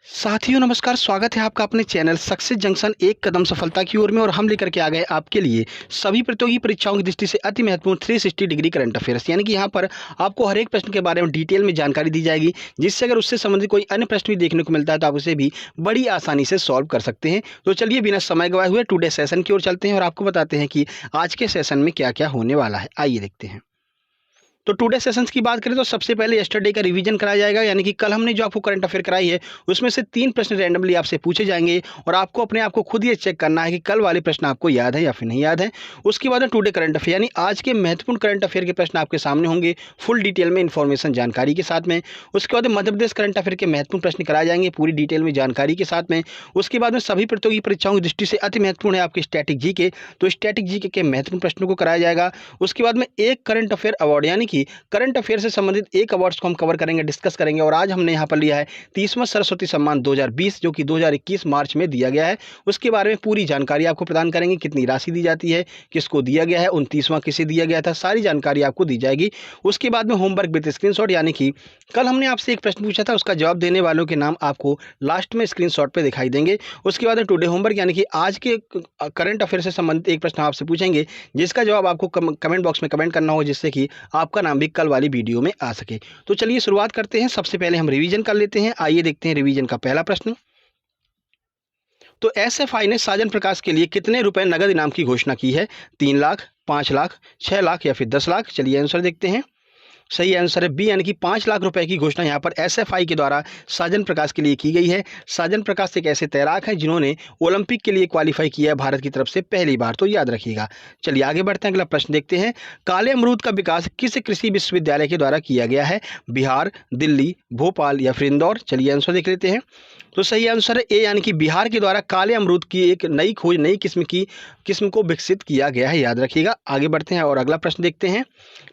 साथियों नमस्कार, स्वागत है आपका अपने चैनल सक्सेस जंक्शन एक कदम सफलता की ओर में। और हम लेकर के आ गए आपके लिए सभी प्रतियोगी परीक्षाओं की दृष्टि से अति महत्वपूर्ण 360 डिग्री करंट अफेयर्स, यानी कि यहाँ पर आपको हर एक प्रश्न के बारे में डिटेल में जानकारी दी जाएगी, जिससे अगर उससे संबंधित कोई अन्य प्रश्न भी देखने को मिलता है तो आप उसे भी बड़ी आसानी से सॉल्व कर सकते हैं। तो चलिए बिना समय गवाए हुए टुडे सेशन की ओर चलते हैं और आपको बताते हैं कि आज के सेशन में क्या क्या होने वाला है। आइए देखते हैं। तो टुडे सेशंस की बात करें तो सबसे पहले यस्टरडे का रिवीजन कराया जाएगा, यानी कि कल हमने जो आपको करंट अफेयर कराई है उसमें से 3 प्रश्न रैंडमली आपसे पूछे जाएंगे और आपको अपने आप को खुद ये चेक करना है कि कल वाले प्रश्न आपको याद है या फिर नहीं याद है। उसके बाद में टुडे करंट अफेयर, यानी आज के महत्वपूर्ण करंट अफेयर के प्रश्न आपके सामने होंगे फुल डिटेल में इन्फॉर्मेशन जानकारी के साथ में। उसके बाद मध्य प्रदेश करंट अफेयर के महत्वपूर्ण प्रश्न कराए जाएंगे पूरी डिटेल में जानकारी के साथ में। उसके बाद में सभी प्रतियोगी परीक्षाओं की दृष्टि से अति महत्वपूर्ण है आपके स्टैटिक जीके, तो स्टैटिक जीके के महत्वपूर्ण प्रश्नों को कराया जाएगा। उसके बाद में एक करंट अफेयर अवार्ड, यानी कि करंट अफेयर से संबंधित एक अवार्ड्स को हम कवर करेंगे, डिस्कस करेंगे। और आज हमने यहाँ पर लिया है 30वां सरस्वती सम्मान 2020, जो कि 2021 मार्च में दिया गया है। उसके बारे में पूरी जानकारी आपको प्रदान करेंगे, कितनी राशि दी जाती है, किसको दिया गया है, 29वां किसे दिया गया था, सारी जानकारी आपको दी जाएगी। उसके बाद में होमवर्क विद स्क्रीनशॉट, यानी कि कल हमने आपसे एक प्रश्न पूछा था, उसका जवाब देने वालों के नाम आपको लास्ट में स्क्रीनशॉट पे दिखाई देंगे। उसके बाद टुडे होमवर्क, यानी कि आज के करंट अफेयर से संबंधित एक प्रश्न आपसे पूछेंगे, जिसका जवाब आपको कमेंट बॉक्स में कमेंट करना होगा, जिससे कि आपका नाम भी कल वाली वीडियो में आ सके। तो चलिए शुरुआत करते हैं। सबसे पहले हम रिवीजन कर लेते हैं। आइए देखते हैं रिवीजन का पहला प्रश्न। तो एसएफआई ने साजन प्रकाश के लिए कितने रुपए नगद इनाम की घोषणा की है? 3 लाख, 5 लाख, 6 लाख या फिर 10 लाख? चलिए आंसर देखते हैं। सही आंसर है बी, यानी कि 5 लाख रुपए की घोषणा यहाँ पर एसएफआई के द्वारा साजन प्रकाश के लिए की गई है। साजन प्रकाश एक ऐसे तैराक हैं जिन्होंने ओलंपिक के लिए क्वालिफाई किया है भारत की तरफ से पहली बार, तो याद रखिएगा। चलिए आगे बढ़ते हैं, अगला प्रश्न देखते हैं। काले अमरूद का विकास किस कृषि विश्वविद्यालय के द्वारा किया गया है? बिहार, दिल्ली, भोपाल या फिर इंदौर? चलिए आंसर देख लेते हैं। तो सही आंसर है ए, यानी कि बिहार के द्वारा काले अमरूद की एक नई खोज, नई किस्म को विकसित किया गया है, याद रखिएगा। आगे बढ़ते हैं और अगला प्रश्न देखते हैं।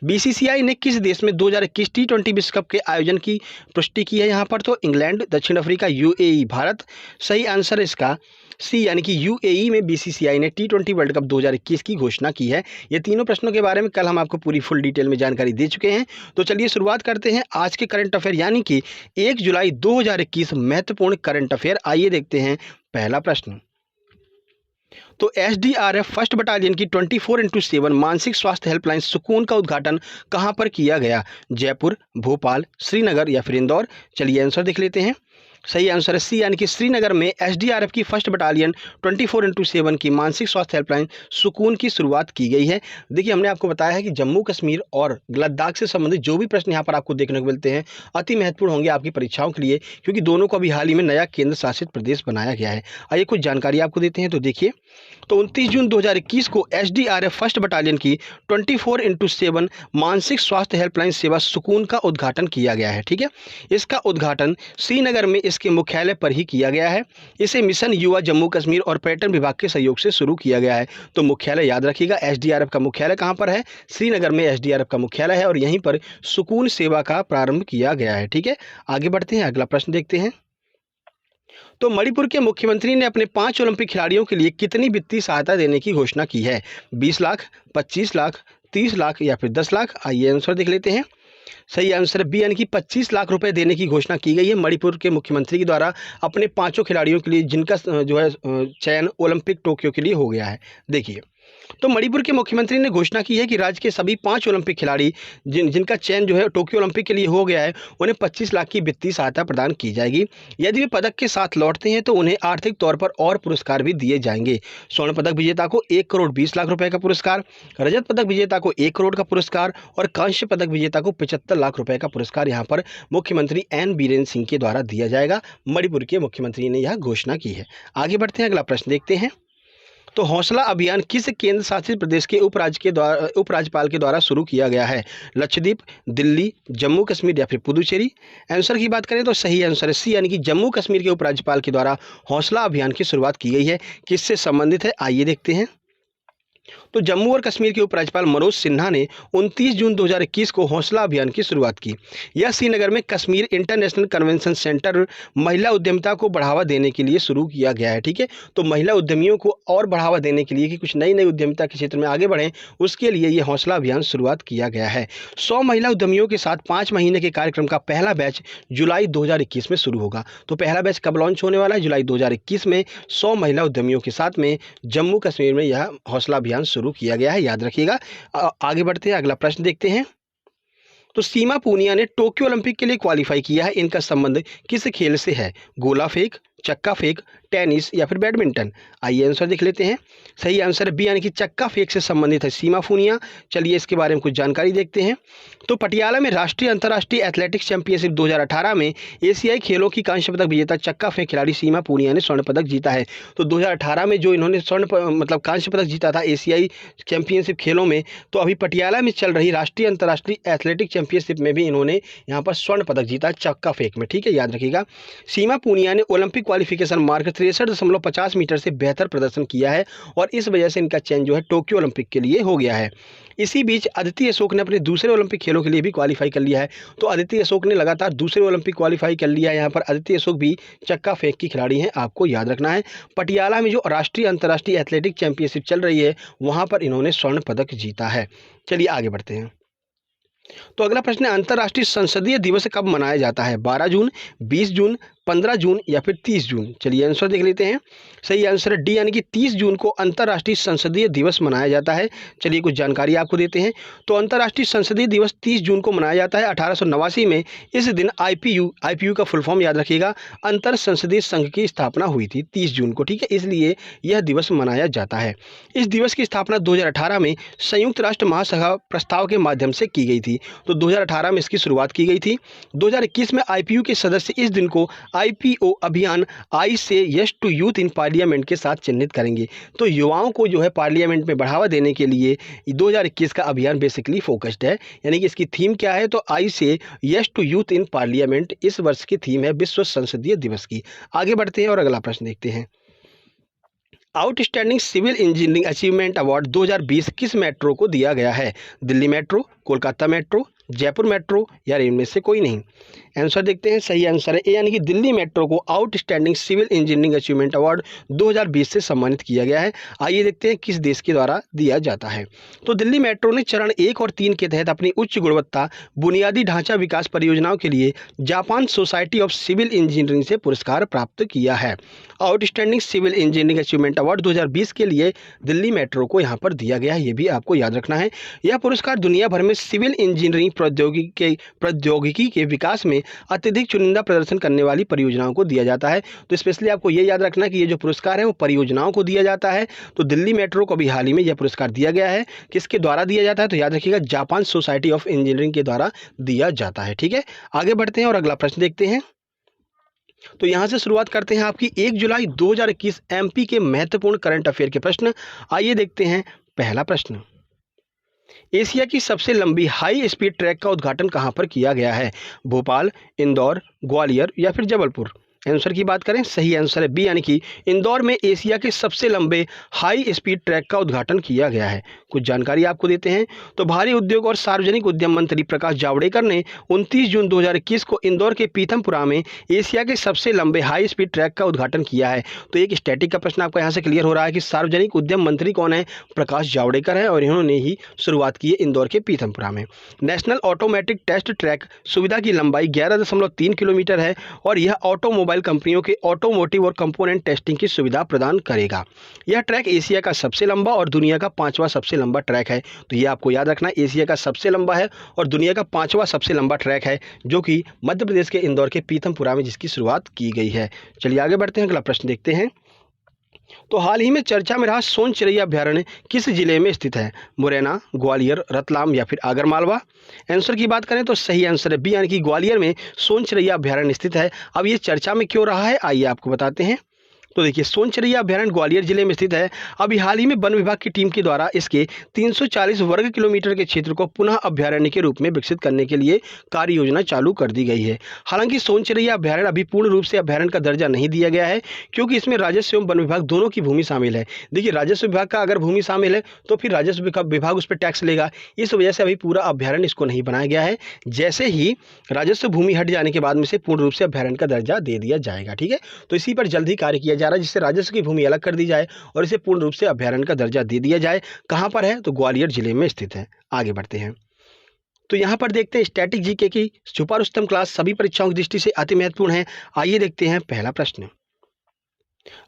बीसीसीआई ने किस देश में 2021 टी20 विश्व कप के आयोजन की पुष्टि की है? यहाँ पर तो इंग्लैंड, दक्षिण अफ्रीका, यूएई, भारत? सही आंसर है इसका सी, यानी कि यूएई में बीसीसीआई ने टी20 वर्ल्ड कप 2021 की घोषणा की है। ये तीनों प्रश्नों के बारे में कल हम आपको पूरी फुल डिटेल में जानकारी दे चुके हैं। तो चलिए शुरुआत करते हैं आज के करंट अफेयर, यानी कि 1 जुलाई 2021 महत्वपूर्ण करंट अफेयर। आइए देखते हैं पहला प्रश्न। तो एसडीआरएफ फर्स्ट बटालियन की 24x7 मानसिक स्वास्थ्य हेल्पलाइन सुकून का उद्घाटन कहां पर किया गया? जयपुर, भोपाल, श्रीनगर या फिर इंदौर? चलिए आंसर देख लेते हैं। सही आंसर है सी, यानी कि श्रीनगर में एसडीआरएफ की फर्स्ट बटालियन 24x7 की मानसिक स्वास्थ्य हेल्पलाइन सुकून की शुरुआत की गई है। देखिए, हमने आपको बताया है कि जम्मू कश्मीर और लद्दाख से संबंधित जो भी प्रश्न यहाँ पर आपको देखने को मिलते हैं अति महत्वपूर्ण होंगे आपकी परीक्षाओं के लिए, क्योंकि दोनों को अभी हाल ही में नया केंद्र शासित प्रदेश बनाया गया है। आइए कुछ जानकारी आपको देते हैं। तो देखिए, तो 29 जून 2021 को एसडीआरएफ फर्स्ट बटालियन की 24x7 मानसिक स्वास्थ्य हेल्पलाइन सेवा सुकून का उद्घाटन किया गया है। ठीक है, इसका उद्घाटन श्रीनगर में इसके मुख्यालय पर ही किया गया है। इसे मिशन युवा जम्मू कश्मीर और पर्यटन विभाग के सहयोग से शुरू किया गया है। तो मुख्यालय याद रखिएगा, एसडीआरएफ का मुख्यालय कहाँ पर है? श्रीनगर में एसडीआरएफ का मुख्यालय है और यहीं पर सुकून सेवा का प्रारंभ किया गया है। ठीक है, आगे बढ़ते हैं, अगला प्रश्न देखते हैं। तो मणिपुर के मुख्यमंत्री ने अपने 5 ओलंपिक खिलाड़ियों के लिए कितनी वित्तीय सहायता देने की घोषणा की है? 20 लाख, 25 लाख, 30 लाख या फिर 10 लाख? आइए आंसर देख लेते हैं। सही आंसर बी, यानी कि 25 लाख रुपए देने की घोषणा की गई है मणिपुर के मुख्यमंत्री के द्वारा अपने 5 खिलाड़ियों के लिए, जिनका जो है चयन ओलंपिक टोक्यो के लिए हो गया है। देखिए, तो मणिपुर के मुख्यमंत्री ने घोषणा की है कि राज्य के सभी 5 ओलंपिक खिलाड़ी जिनका चयन जो है टोक्यो ओलंपिक के लिए हो गया है, उन्हें 25 लाख की वित्तीय सहायता प्रदान की जाएगी। यदि वे पदक के साथ लौटते हैं तो उन्हें आर्थिक तौर पर और पुरस्कार भी दिए जाएंगे। स्वर्ण पदक विजेता को 1 करोड़ 20 लाख रुपए का पुरस्कार, रजत पदक विजेता को 1 करोड़ का पुरस्कार और कांस्य पदक विजेता को 75 लाख रुपए का पुरस्कार यहाँ पर मुख्यमंत्री एन बीरेन सिंह के द्वारा दिया जाएगा। मणिपुर के मुख्यमंत्री ने यह घोषणा की है। आगे बढ़ते हैं, अगला प्रश्न देखते हैं। तो हौसला अभियान किस केंद्र शासित प्रदेश के उपराज्यपाल के द्वारा शुरू किया गया है? लक्षद्वीप, दिल्ली, जम्मू कश्मीर या फिर पुदुचेरी? आंसर की बात करें तो सही आंसर है सी, यानी कि जम्मू कश्मीर के उपराज्यपाल के द्वारा हौसला अभियान की शुरुआत की गई है। किससे संबंधित है? आइए देखते हैं। तो जम्मू और कश्मीर के उपराज्यपाल मनोज सिन्हा ने 29 जून 2021 को हौसला अभियान की शुरुआत की। यह श्रीनगर में कश्मीर इंटरनेशनल कन्वेंशन सेंटर महिला उद्यमिता को बढ़ावा देने के लिए शुरू किया गया है। ठीक है, तो महिला उद्यमियों को और बढ़ावा देने के लिए कि कुछ नई नई उद्यमिता के क्षेत्र में आगे बढ़ें, उसके लिए ये हौसला अभियान शुरुआत किया गया है। 100 महिला उद्यमियों के साथ 5 महीने के कार्यक्रम का पहला बैच जुलाई 2021 में शुरू होगा। तो पहला बैच कब लॉन्च होने वाला है? जुलाई 2021 में 100 महिला उद्यमियों के साथ में जम्मू कश्मीर में यह हौसला अभियान शुरू किया गया है, याद रखिएगा। आगे बढ़ते हैं, अगला प्रश्न देखते हैं। तो सीमा पूनिया ने टोक्यो ओलंपिक के लिए क्वालिफाई किया है। इनका संबंध किस खेल से है? गोला फेंक, चक्का फेंक, टेनिस या फिर बैडमिंटन? आइए आंसर देख लेते हैं। सही आंसर है बी, यानी कि चक्का फेंक से संबंधित है सीमा पूनिया। चलिए इसके बारे में कुछ जानकारी देखते हैं। तो पटियाला में राष्ट्रीय अंतर्राष्ट्रीय एथलेटिक्स चैंपियनशिप 2018 में एशियाई खेलों की कांस्य पदक विजेता चक्का फेंक खिलाड़ी सीमा पूनिया ने स्वर्ण पदक जीता है। तो 2018 में जो इन्होंने कांस्य पदक जीता था एशियाई चैंपियनशिप खेलों में, तो अभी पटियाला में चल रही राष्ट्रीय अंतर्राष्ट्रीय एथलेटिक चैंपियनशिप में भी इन्होंने यहाँ पर स्वर्ण पदक जीता चक्का फेंक में। ठीक है, याद रखिएगा। सीमा पूनिया ने ओलंपिक क्वालिफिकेशन मार्क 63.50 मीटर से बेहतर प्रदर्शन किया है और इस वजह से इनका चयन जो है टोक्यो ओलंपिक के लिए हो गया है। इसी बीच अदिति अशोक ने अपने दूसरे ओलंपिक खेलों के लिए भी क्वालिफाई कर लिया है। तो अदिति अशोक ने लगातार दूसरे ओलंपिक क्वालिफाई कर लिया है। यहाँ पर अदिति अशोक भी चक्का फेंक की खिलाड़ी हैं, आपको याद रखना है। पटियाला में जो राष्ट्रीय अंतर्राष्ट्रीय एथलेटिक चैंपियनशिप चल रही है वहाँ पर इन्होंने स्वर्ण पदक जीता है। चलिए आगे बढ़ते हैं। तो अगला प्रश्न है, अंतर्राष्ट्रीय संसदीय दिवस कब मनाया जाता है? 12 जून, 20 जून, 15 जून या फिर 30 जून? चलिए आंसर देख लेते हैं। सही आंसर है डी, यानी कि 30 जून को अंतर्राष्ट्रीय संसदीय दिवस मनाया जाता है। चलिए कुछ जानकारी आपको देते हैं। तो अंतर्राष्ट्रीय संसदीय दिवस 30 जून को मनाया जाता है। 1889 में इस दिन आईपीयू का फुल फॉर्म याद रखिएगा, अंतर संसदीय संघ की स्थापना हुई थी 30 जून को। ठीक है, इसलिए यह दिवस मनाया जाता है। इस दिवस की स्थापना 2018 में संयुक्त राष्ट्र महासभा प्रस्ताव के माध्यम से की गई थी। तो 2018 में इसकी शुरुआत की गई थी। 2021 में आईपीयू के सदस्य इस दिन को आईपीओ अभियान I say yes to youth in Parliament के साथ चिन्हित करेंगे। तो युवाओं को जो है पार्लियामेंट में बढ़ावा देने के लिए 2021 का अभियान बेसिकली फोकस्ड है। यानी कि इसकी थीम क्या है? तो I say yes to youth in Parliament इस वर्ष की थीम है विश्व संसदीय दिवस की। आगे बढ़ते हैं और अगला प्रश्न देखते हैं। Outstanding civil engineering achievement award 2020 किस मेट्रो को दिया गया है? Delhi metro, Kolkata metro, Jaipur metro या इनमें से कोई नहीं? आंसर देखते हैं। सही आंसर है ए, यानी कि दिल्ली मेट्रो को outstanding civil engineering achievement award 2020 से सम्मानित किया गया है। आइए देखते हैं किस देश के द्वारा दिया जाता है। तो दिल्ली मेट्रो ने चरण 1 और 3 के तहत अपनी उच्च गुणवत्ता बुनियादी ढांचा विकास परियोजनाओं के लिए Japan society of civil engineering से पुरस्कार प्राप्त किया है। Outstanding civil engineering achievement award 2020 के लिए दिल्ली मेट्रो को यहाँ पर दिया गया है, ये भी आपको याद रखना है। यह पुरस्कार दुनिया भर में सिविल इंजीनियरिंग प्रौद्योगिकी के विकास में अत्यधिक चुनिंदा प्रदर्शन करने वाली परियोजनाओं को दिया जाता है। तो स्पेशली आपको ये याद रखना कि ये जो पुरस्कार है वो परियोजनाओं को दिया जाता है। तो दिल्ली मेट्रो को भी हाल ही में यह पुरस्कार दिया गया है। किसके द्वारा दिया जाता है? तो याद रखिएगा जापान सोसाइटी ऑफ इंजीनियरिंग के द्वारा दिया जाता है। ठीक है, आगे बढ़ते हैं और अगला प्रश्न देखते हैं। तो यहां से शुरुआत करते हैं आपकी 1 जुलाई 2021 एमपी के महत्वपूर्ण करंट अफेयर के प्रश्न। आइए देखते हैं पहला प्रश्न। एशिया की सबसे लंबी हाई स्पीड ट्रैक का उद्घाटन कहां पर किया गया है? भोपाल, इंदौर, ग्वालियर या फिर जबलपुर? आंसर की बात करें, सही आंसर है बी, यानी कि इंदौर में एशिया के सबसे लंबे हाई स्पीड ट्रैक का उद्घाटन किया गया है। कुछ जानकारी आपको देते हैं। तो भारी उद्योग और सार्वजनिक उद्यम मंत्री प्रकाश जावड़ेकर ने 29 जून 2021 को इंदौर के पीथमपुरा में एशिया के सबसे लंबे हाई स्पीड ट्रैक का उद्घाटन किया है। तो एक स्टैटिक का प्रश्न आपको यहाँ से क्लियर हो रहा है कि सार्वजनिक उद्यम मंत्री कौन है? प्रकाश जावड़ेकर है और इन्होंने ही शुरुआत की है इंदौर के पीथमपुरा में। नेशनल ऑटोमेटिक टेस्ट ट्रैक सुविधा की लंबाई 11.3 किलोमीटर है और यह ऑटोमोबाइल कंपनियों के ऑटोमोटिव और कंपोनेंट टेस्टिंग की सुविधा प्रदान करेगा। यह ट्रैक एशिया का सबसे लंबा और दुनिया का 5वां सबसे लंबा ट्रैक है। तो ये आपको याद रखना, एशिया का सबसे लंबा है और दुनिया का 5वां सबसे लंबा ट्रैक है, जो कि मध्य प्रदेश के इंदौर के पीथमपुरा में जिसकी शुरुआत की गई है। चलिए आगे बढ़ते हैं, अगला प्रश्न देखते हैं। तो हाल ही में चर्चा में रहा सोन चिरैया अभ्यारण्य किस जिले में स्थित है? मुरैना, ग्वालियर, रतलाम या फिर आगरमालवा? आंसर की बात करें तो सही आंसर है बी, यानी कि ग्वालियर में सोन चिरैया अभ्यारण्य स्थित है। अब ये चर्चा में क्यों रहा है, आइए आपको बताते हैं। तो देखिए सोनचरिया अभ्यारण्य ग्वालियर जिले में स्थित है। अभी हाल ही में वन विभाग की टीम के द्वारा इसके 340 वर्ग किलोमीटर के क्षेत्र को पुनः अभ्यारण्य के रूप में विकसित करने के लिए कार्य योजना चालू कर दी गई है। हालांकि सोनचरिया अभ्यारण्य अभी पूर्ण रूप से अभ्यारण्य का दर्जा नहीं दिया गया है, क्योंकि इसमें राजस्व एवं वन विभाग दोनों की भूमि शामिल है। देखिए राजस्व विभाग का अगर भूमि शामिल है तो फिर राजस्व विभाग उस पर टैक्स लेगा, इस वजह से अभी पूरा अभ्यारण्य इसको नहीं बनाया गया है। जैसे ही राजस्व भूमि हट जाने के बाद में से पूर्ण रूप से अभ्यारण्य का दर्जा दे दिया जाएगा। ठीक है, तो इसी पर जल्द ही कार्य किया जा रहा है, जिससे राजस्व की भूमि अलग कर दी जाए और इसे पूर्ण रूप से अभ्यारण्य का दर्जा दे दिया जाए। कहाँ पर है? तो ग्वालियर जिले में स्थित है। आगे बढ़ते हैं तो यहाँ पर देखते हैं स्टैटिक जीके की छुपा रुस्तम क्लास सभी परीक्षाओं की दृष्टि से अति महत्वपूर्ण है। आइए देखते हैं पहला प्रश्न।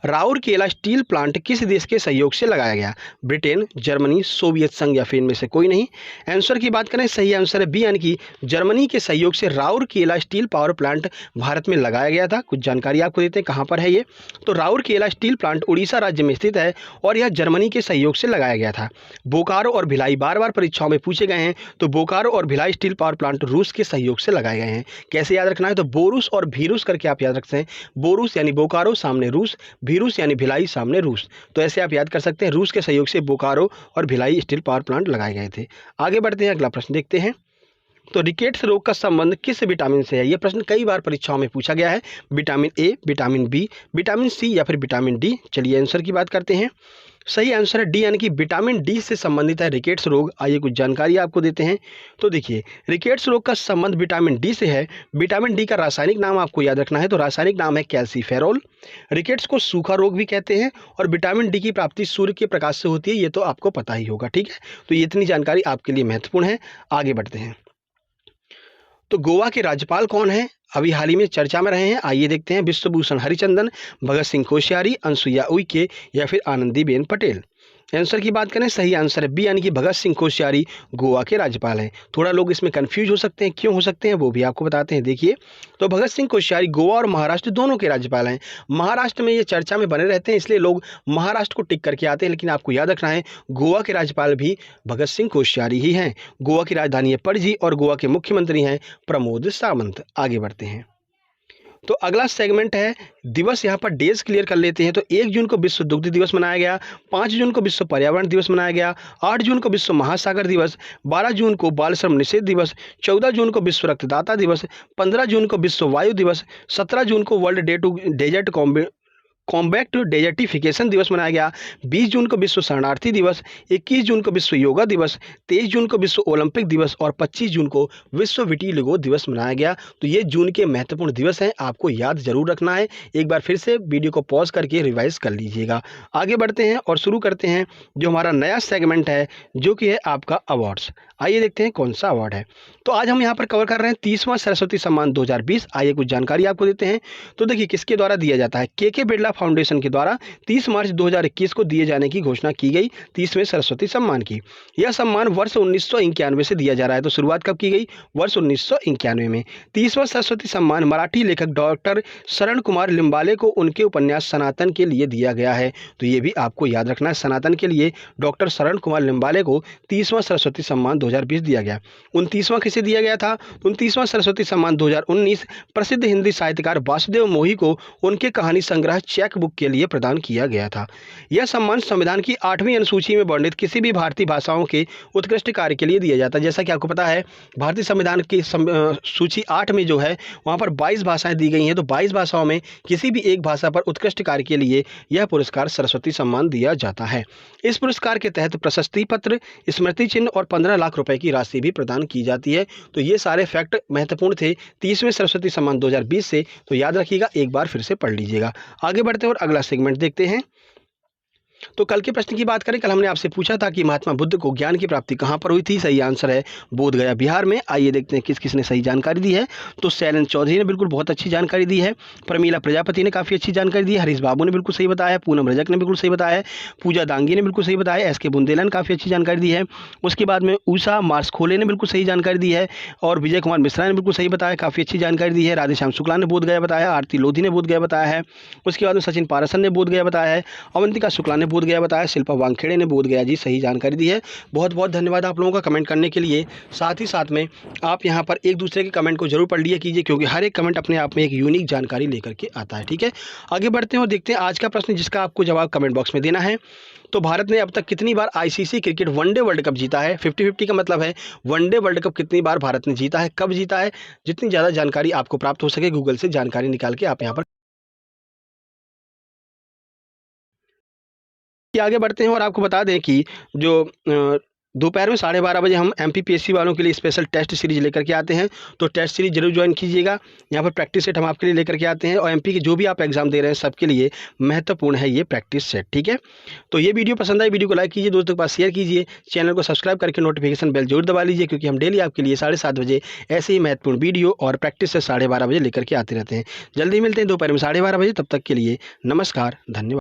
राउरकेला स्टील प्लांट किस देश के सहयोग से लगाया गया? ब्रिटेन, जर्मनी, सोवियत संघ या फिर इनमें से कोई नहीं। आंसर की बात करें, सही आंसर है बी, यानी कि जर्मनी के सहयोग से Rourkela steel power plant Bharat में लगाया गया था। कुछ जानकारी आपको देते हैं कहाँ पर है ये। तो राउरकेला स्टील प्लांट उड़ीसा राज्य में स्थित है और यह जर्मनी के सहयोग से लगाया गया था। बोकारो और भिलाई बार बार परीक्षाओं में पूछे गए हैं, तो बोकारो और भिलाई स्टील पावर प्लांट रूस के सहयोग से लगाए गए हैं। कैसे याद रखना है? तो बोरूस और भीरूस करके आप याद रखते हैं। बोरूस यानी बोकारो, सामने रूस, भीरूस यानी भिलाई, सामने रूस। तो ऐसे आप याद कर सकते हैं, रूस के सहयोग से बोकारो और भिलाई स्टील पावर प्लांट लगाए गए थे। आगे बढ़ते हैं, अगला प्रश्न देखते हैं। तो रिकेट्स रोग का संबंध किस विटामिन से है? यह प्रश्न कई बार परीक्षाओं में पूछा गया है। Vitamin A, vitamin B, vitamin C या फिर विटामिन डी। चलिए आंसर की बात करते हैं। सही आंसर है डी, यानी कि विटामिन डी से संबंधित है रिकेट्स रोग। आइए कुछ जानकारी आपको देते हैं। तो देखिए रिकेट्स रोग का संबंध विटामिन डी से है। विटामिन डी का रासायनिक नाम आपको याद रखना है, तो रासायनिक नाम है कैल्सीफेरोल। रिकेट्स को सूखा रोग भी कहते हैं और विटामिन डी की प्राप्ति सूर्य के प्रकाश से होती है, ये तो आपको पता ही होगा। ठीक है, तो ये इतनी जानकारी आपके लिए महत्वपूर्ण है। आगे बढ़ते हैं तो गोवा के राज्यपाल कौन है? अभी हाल ही में चर्चा में रहे हैं। आइए देखते हैं। विश्वभूषण हरिचंदन, भगत सिंह कोश्यारी, अनसुईया उइके या फिर आनंदीबेन पटेल। आंसर की बात करें, सही आंसर है बी, यानी कि भगत सिंह कोश्यारी गोवा के राज्यपाल हैं। थोड़ा लोग इसमें कंफ्यूज हो सकते हैं, क्यों हो सकते हैं वो भी आपको बताते हैं। देखिए तो भगत सिंह कोश्यारी गोवा और महाराष्ट्र दोनों के राज्यपाल हैं। महाराष्ट्र में ये चर्चा में बने रहते हैं, इसलिए लोग महाराष्ट्र को टिक करके आते हैं, लेकिन आपको याद रखना है गोवा के राज्यपाल भी भगत सिंह कोश्यारी ही हैं। गोवा की राजधानी है पणजी और गोवा के मुख्यमंत्री हैं प्रमोद सावंत। आगे बढ़ते हैं तो अगला सेगमेंट है दिवस। यहाँ पर डेज क्लियर कर लेते हैं। तो 1 जून को विश्व दुग्ध दिवस मनाया गया, 5 जून को विश्व पर्यावरण दिवस मनाया गया, 8 जून को विश्व महासागर दिवस, 12 जून को बाल श्रम निषेध दिवस, 14 जून को विश्व रक्तदाता दिवस, 15 जून को विश्व वायु दिवस, 17 जून को world day to desert combat desertification दिवस मनाया गया, 20 जून को विश्व शरणार्थी दिवस, 21 जून को विश्व योगा दिवस, 23 जून को विश्व ओलंपिक दिवस और 25 जून को विश्व विटिलिगो दिवस मनाया गया। तो ये जून के महत्वपूर्ण दिवस हैं, आपको याद जरूर रखना है। एक बार फिर से वीडियो को पॉज करके रिवाइज कर लीजिएगा। आगे बढ़ते हैं और शुरू करते हैं जो हमारा नया सेगमेंट है, जो कि है आपका अवार्ड्स। आइए देखते हैं कौन सा अवार्ड है। तो आज हम यहाँ पर कवर कर रहे हैं 30वां सरस्वती सम्मान 2020। आइए कुछ जानकारी आपको देते हैं। तो देखिए किसके द्वारा दिया जाता है? के बिरला फाउंडेशन के द्वारा 30 मार्च 2021 को दिए जाने की घोषणा की गई 30वें सरस्वती सम्मान की। यह सम्मान वर्ष 1991 से दिया जा रहा है। तो शुरुआत कब की गई? वर्ष 1991 में। 30वां सरस्वती सम्मान मराठी लेखक डॉक्टर शरण कुमार लिम्बाले को उनके उपन्यास सनातन के लिए दिया गया है। तो ये भी आपको याद रखना है, सनातन के लिए डॉक्टर शरण कुमार लिम्बाले को 30वां सरस्वती सम्मान 2020 दिया गया। 29वां किसे दिया गया था? 29वां सरस्वती सम्मान 2019 प्रसिद्ध हिंदी साहित्यकार वासुदेव मोही को उनके कहानी संग्रह चेक बुक के लिए प्रदान किया गया था। यह सम्मान संविधान की 8वीं अनुसूची में वर्णित किसी भी भारतीय भाषाओं के उत्कृष्ट कार्य के लिए दिया जाता है। जैसा कि आपको पता है भारतीय संविधान की सूची 8 में जो है वहाँ पर 22 भाषाएं दी गई हैं। तो 22 भाषाओं में किसी भी एक भाषा पर उत्कृष्ट कार्य के लिए यह पुरस्कार सरस्वती सम्मान दिया जाता है। इस पुरस्कार के तहत प्रशस्ति पत्र, स्मृति चिन्ह और 15 लाख रुपए की राशि भी प्रदान की जाती है। तो ये सारे फैक्ट महत्वपूर्ण थे 30वें सरस्वती सम्मान 2020 से, तो याद रखिएगा, एक बार फिर से पढ़ लीजिएगा। आगे बढ़ते हैं और अगला सेगमेंट देखते हैं। तो कल के प्रश्न की बात करें, कल हमने आपसे पूछा था कि महात्मा बुद्ध को ज्ञान की प्राप्ति कहाँ पर हुई थी? सही आंसर है बोध गया, बिहार में। आइए देखते हैं किस किस ने सही जानकारी दी है। तो शैलेंद्र चौधरी ने बिल्कुल बहुत अच्छी जानकारी दी है, प्रमीला प्रजापति ने काफ़ी अच्छी जानकारी दी है, हरीश बाबू ने बिल्कुल सही बताया है, पूनम रजक ने बिल्कुल सही बताया है, पूजा दांगी ने बिल्कुल सही बताया है, SK बुंदेला ने काफ़ी अच्छी जानकारी दी है। उसके बाद में उषा मार्सखोले ने बिल्कुल सही जानकारी दी है और विजय कुमार मिश्रा ने बिल्कुल सही बताया, काफ़ी अच्छी जानकारी दी है। राधेश्याम शुक्ला ने बोध गया बताया, आरती लोधी ने बोध गया बताया है। उसके बाद में सचिन पारसन ने बोध गया बताया है, अवंतिका शुक्ला ने बोधगया बताया, शिल्पा वानखेड़े ने बोधगया जी सही जानकारी दी है। बहुत बहुत धन्यवाद आप लोगों का कमेंट करने के लिए। साथ ही साथ में आप यहाँ पर एक दूसरे के कमेंट को जरूर पढ़ लिया कीजिए, क्योंकि हर एक कमेंट अपने आप में एक यूनिक जानकारी लेकर के आता है। ठीक है, आगे बढ़ते हैं और देखते हैं आज का प्रश्न, जिसका आपको जवाब कमेंट बॉक्स में देना है। तो भारत ने अब तक कितनी बार ICC cricket one day world cup जीता है? 50-50 का मतलब है वनडे वर्ल्ड कप कितनी बार भारत ने जीता है, कब जीता है? जितनी ज़्यादा जानकारी आपको प्राप्त हो सके गूगल से जानकारी निकाल के आप यहाँ पर आगे बढ़ते हैं और आपको बता दें कि जो दोपहर में 12:30 बजे हम एमपीपीएससी वालों के लिए स्पेशल टेस्ट सीरीज लेकर के आते हैं। तो टेस्ट सीरीज जरूर ज्वाइन कीजिएगा। यहाँ पर प्रैक्टिस सेट हम आपके लिए लेकर के आते हैं, और एमपी के जो भी आप एग्जाम दे रहे हैं सबके लिए महत्वपूर्ण है ये प्रैक्टिस सेट। ठीक है, तो ये वीडियो पसंद आई, वीडियो को लाइक कीजिए, दोस्तों के पास शेयर कीजिए, चैनल को सब्सक्राइब करके नोटिफिकेशन बेल जरूर दबा लीजिए, क्योंकि हम डेली आपके लिए 7:30 बजे ऐसे ही महत्वपूर्ण वीडियो और प्रैक्टिस सेट 12:30 बजे लेकर के आते रहते हैं। जल्दी मिलते हैं दोपहर में 12:30 बजे, तब तक के लिए नमस्कार, धन्यवाद।